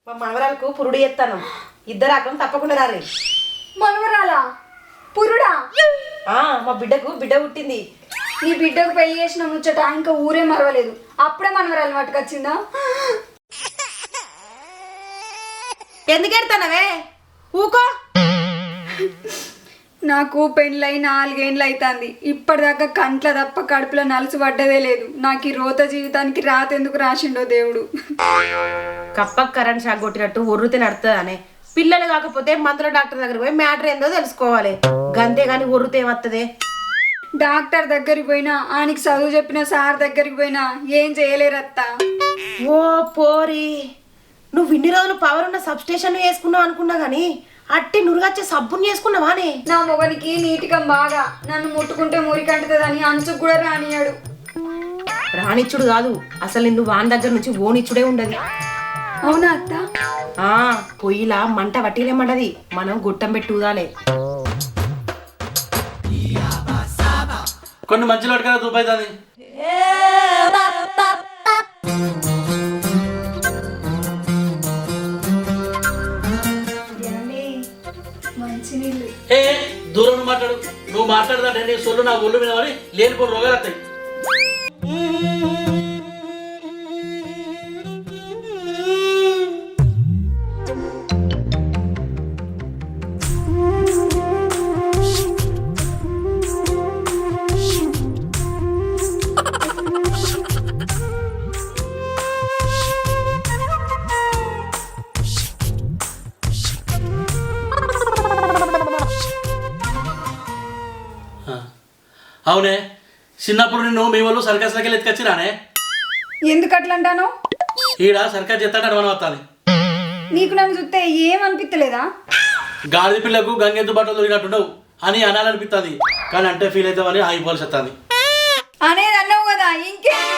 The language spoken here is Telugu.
మా మనవరాలకు పురుడు చేస్తాను. ఇద్దరు రకం తప్పకుండా రారే. మనవరాలా? పురుడా? మా బిడ్డకు బిడ్డ పుట్టింది. నీ బిడ్డకు పెళ్లి చేసిన ముచ్చట ఇంకా ఊరే మరవలేదు, అప్పుడే మనవరాలు పట్టుకొచ్చిందా? ఎందుకెడతానవే? ఊకో. నాకు పెళ్ళై 4 ఏళ్ళు అవుతుంది. ఇప్పటిదాకా కంట్ల తప్ప కడుపులో నలుసు పడ్డదే లేదు. నాకు ఈ రోత జీవితానికి రాత ఎందుకు రాసిండో దేవుడు. కప్పకు కరెంట్ షాక్ కొట్టినట్టు ఒర్రుతే నడుతుంది అనే. పిల్లలు కాకపోతే మందుల డాక్టర్ దగ్గర పోయి మ్యాటర్ ఏందో తెలుసుకోవాలి. గంతే గాని ఒర్రుతే ఏమత్తదే? డాక్టర్ దగ్గరికి పోయినా, ఆయనకి చదువు చెప్పిన సార్ దగ్గరికి పోయినా ఏం చేయలేరత్తా. ఓ పోరి, నువ్వు ఇన్ని రోజులు పవర్ ఉన్న సబ్స్టేషన్ వేసుకున్నావు అనుకున్నా గానీ అట్టి నురుగచ్చే సబ్బుని చేసుకున్నావానే. నా మొగనికి నీటికం బాగా, నన్ను ముట్టుకుంటే మురికంటుతుందని అంచుకు కూడా రానియాడు. రానిచ్చుడు కాదు, అసలు నిన్ను వాని దగ్గర నుంచి ఓనిచ్చుడే ఉండదు. అవునా అత్త? పొయ్యిలా మంట వట్టిలేమంటది, మనం గుట్టం పెట్టి ఊదాలే. కొన్ని మంచి లోటుగా దూపైతుంది. మంచినీళ్ళు ఏ దూరం మాట్లాడు. నువ్వు మాట్లాడదంటే నీ సొల్లు నా ఒళ్ళు మీద పడి లేనిపోయిన రోగాలు వస్తాయి. అవునే, చిన్నప్పుడు నిన్ను మీ వాళ్ళు సర్కస్లకి ఎత్తుకొచ్చిరానే. ఎందుకు అట్లా అంటాను? ఈడ సర్కస్ చెత్తాడు అనుమానం వస్తుంది. నీకు నన్ను చూస్తే ఏమనిపించలేదా? గాడిద పిల్లకు గంగెద్దు బట్టలు దొరికినట్టుండవు అని అనాలనిపిస్తుంది, కానీ అంటే ఫీల్ అవుతామని ఆగిపోవాల్సి వస్తుంది. అనేది అన్నావు కదా, ఇంకేం